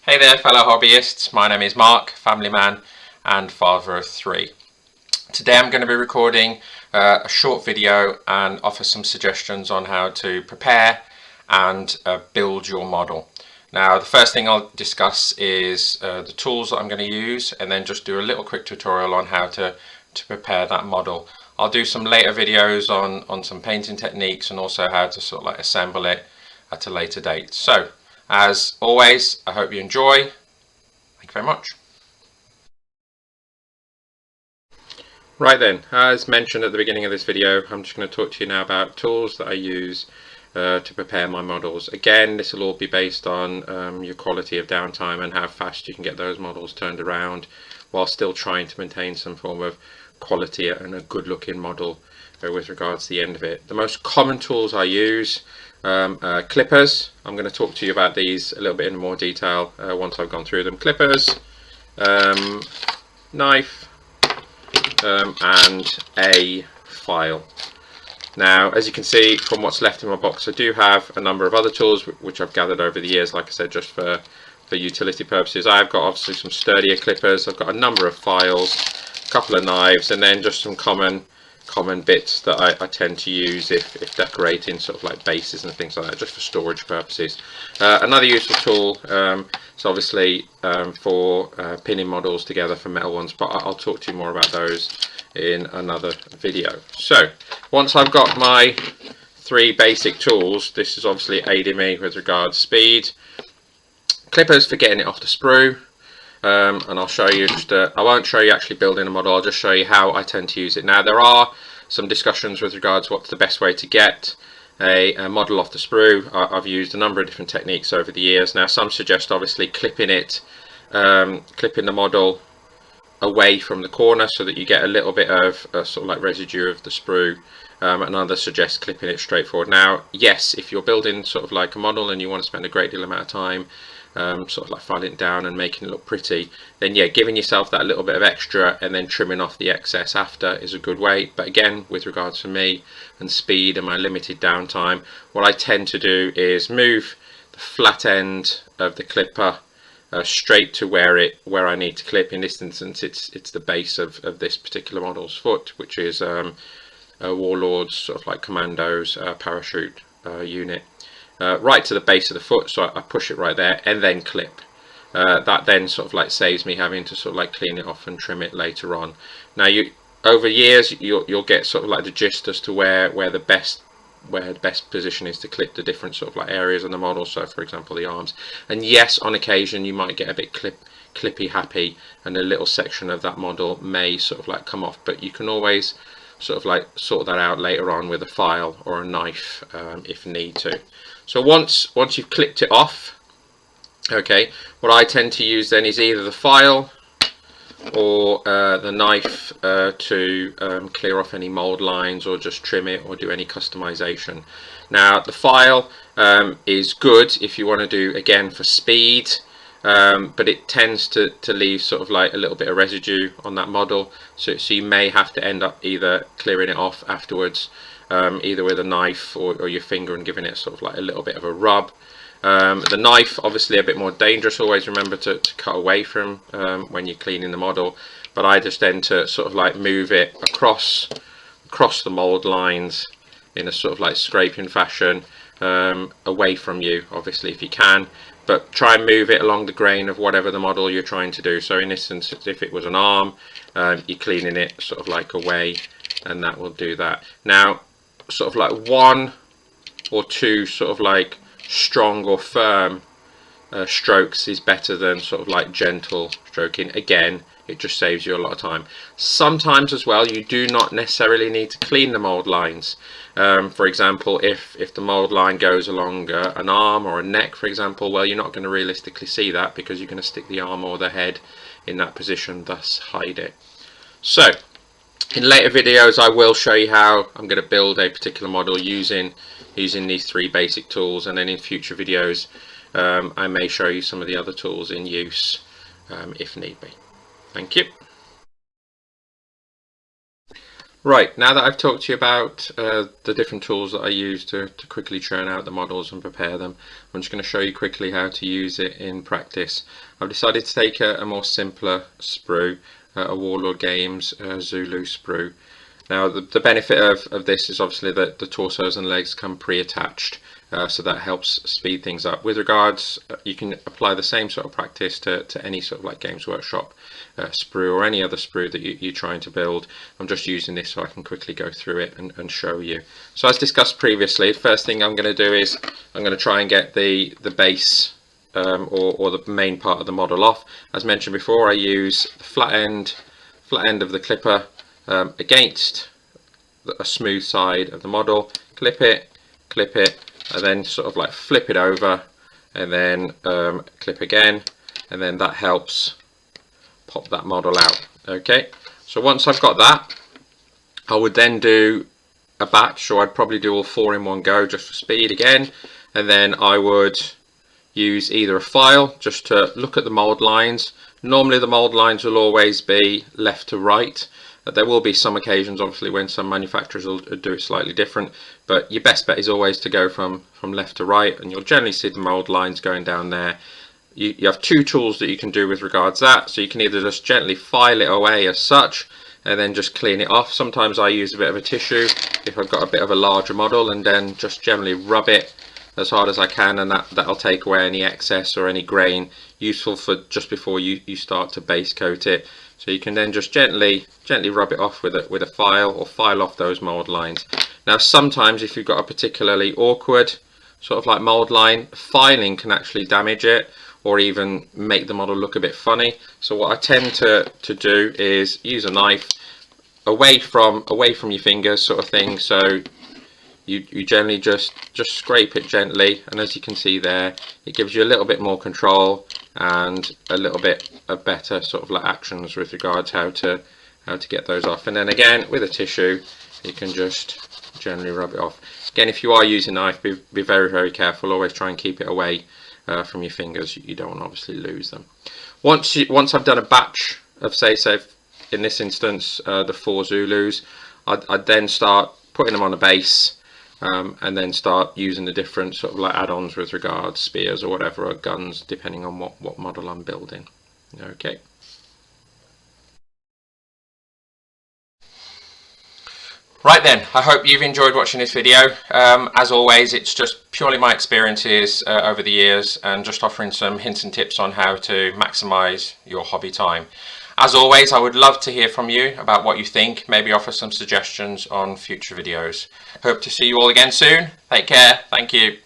Hey there fellow hobbyists, my name is Mark, family man and father of three. Today I'm going to be recording a short video and offer some suggestions on how to prepare and build your model. Now the first thing I'll discuss is the tools that I'm going to use, and then just do a little quick tutorial on how to prepare that model. I'll do some later videos on some painting techniques and also how to sort of like assemble it at a later date. So as always, I hope you enjoy. Thank you very much. Right then, as mentioned at the beginning of this video, I'm just going to talk to you now about tools that I use to prepare my models. Again, this will all be based on your quality of downtime and how fast you can get those models turned around while still trying to maintain some form of quality and a good looking model with regards to the end of it. The most common tools I use, clippers. I'm going to talk to you about these a little bit in more detail once I've gone through them. Clippers, knife, and a file. Now, as you can see from what's left in my box, I do have a number of other tools which I've gathered over the years, like I said, just for utility purposes. I've got obviously some sturdier clippers, I've got a number of files, a couple of knives, and then just some common bits that I tend to use if decorating sort of like bases and things like that, just for storage purposes. Another useful tool is obviously for pinning models together for metal ones, but I'll talk to you more about those in another video. So once I've got my three basic tools, this is obviously aiding me with regards to speed. Clippers for getting it off the sprue. And I'll show you just I won't show you actually building a model, I'll just show you how I tend to use it. Now there are some discussions with regards to what's the best way to get a model off the sprue. I've used a number of different techniques over the years. Now some suggest obviously clipping the model away from the corner so that you get a little bit of sort of like residue of the sprue, and others suggest clipping it straight forward. Now yes, if you're building sort of like a model and you want to spend a great deal amount of time sort of like filing it down and making it look pretty, then yeah, giving yourself that little bit of extra and then trimming off the excess after is a good way. But again, with regards to me and speed and my limited downtime, what I tend to do is move the flat end of the clipper straight to where I need to clip. In this instance, it's the base of this particular model's foot, which is a Warlord's sort of like Commandos parachute unit. Right to the base of the foot, so I push it right there and then clip. That then sort of like saves me having to sort of like clean it off and trim it later on. Now over years you'll get sort of like the gist as to where the best position is to clip the different sort of like areas of the model. So for example the arms, and yes, on occasion you might get a bit clippy happy and a little section of that model may sort of like come off, but you can always sort of like sort that out later on with a file or a knife if need to. So once you've clipped it off, okay, what I tend to use then is either the file or the knife to clear off any mold lines or just trim it or do any customization. Now the file is good if you want to do, again, for speed, but it tends to leave sort of like a little bit of residue on that model, so you may have to end up either clearing it off afterwards, either with a knife or your finger, and giving it sort of like a little bit of a rub. The knife obviously a bit more dangerous, always remember to cut away from when you're cleaning the model, but I just tend to sort of like move it across the mold lines in a sort of like scraping fashion, away from you obviously if you can, but try and move it along the grain of whatever the model you're trying to do. So in this instance, if it was an arm, you're cleaning it sort of like away, and that will do that. Now sort of like one or two sort of like strong or firm strokes is better than sort of like gentle stroking. Again, it just saves you a lot of time. Sometimes as well you do not necessarily need to clean the mold lines. For example, if the mold line goes along an arm or a neck, for example, well, you're not going to realistically see that because you're going to stick the arm or the head in that position, thus hide it. So in later videos I will show you how I'm going to build a particular model using these three basic tools, and then in future videos I may show you some of the other tools in use if need be. Thank you. Right, now that I've talked to you about the different tools that I use to quickly churn out the models and prepare them, I'm just going to show you quickly how to use it in practice. I've decided to take a more simpler sprue, a Warlord Games Zulu sprue. Now the benefit of this is obviously that the torsos and legs come pre-attached, so that helps speed things up. With regards, you can apply the same sort of practice to any sort of like Games Workshop sprue or any other sprue that you're trying to build. I'm just using this so I can quickly go through it and show you. So as discussed previously, the first thing I'm going to do is I'm going to try and get the base or the main part of the model off. As mentioned before, I use the flat end of the clipper against a smooth side of the model, clip it, and then sort of like flip it over, and then clip again, and then that helps pop that model out. Okay, so once I've got that, I would then do a batch, so I'd probably do all 4 in one go just for speed again, and then I would use either a file just to look at the mold lines. Normally the mold lines will always be left to right. There will be some occasions obviously when some manufacturers will do it slightly different, but your best bet is always to go from left to right, and you'll generally see the mold lines going down there. You have 2 tools that you can do with regards to that, so you can either just gently file it away as such and then just clean it off. Sometimes I use a bit of a tissue if I've got a bit of a larger model, and then just generally rub it as hard as I can, and that'll take away any excess or any grain, useful for just before you start to base coat it. So you can then just gently rub it off with a file, or file off those mold lines. Now sometimes if you've got a particularly awkward sort of like mold line, filing can actually damage it or even make the model look a bit funny. So what I tend to do is use a knife away from your fingers sort of thing. So you generally just scrape it gently, and as you can see there, it gives you a little bit more control and a little bit of better sort of like actions with regards how to get those off. And then again with a tissue you can just gently rub it off. Again, if you are using a knife, be very careful. Always try and keep it away from your fingers. You don't want to obviously lose them. Once I've done a batch of say in this instance the 4 Zulus, I'd then start putting them on a base, and then start using the different sort of like add-ons with regards spears or whatever, or guns, depending on what model I'm building. Okay. Right then, I hope you've enjoyed watching this video. As always, it's just purely my experiences over the years, and just offering some hints and tips on how to maximize your hobby time. As always, I would love to hear from you about what you think, maybe offer some suggestions on future videos. Hope to see you all again soon. Take care. Thank you.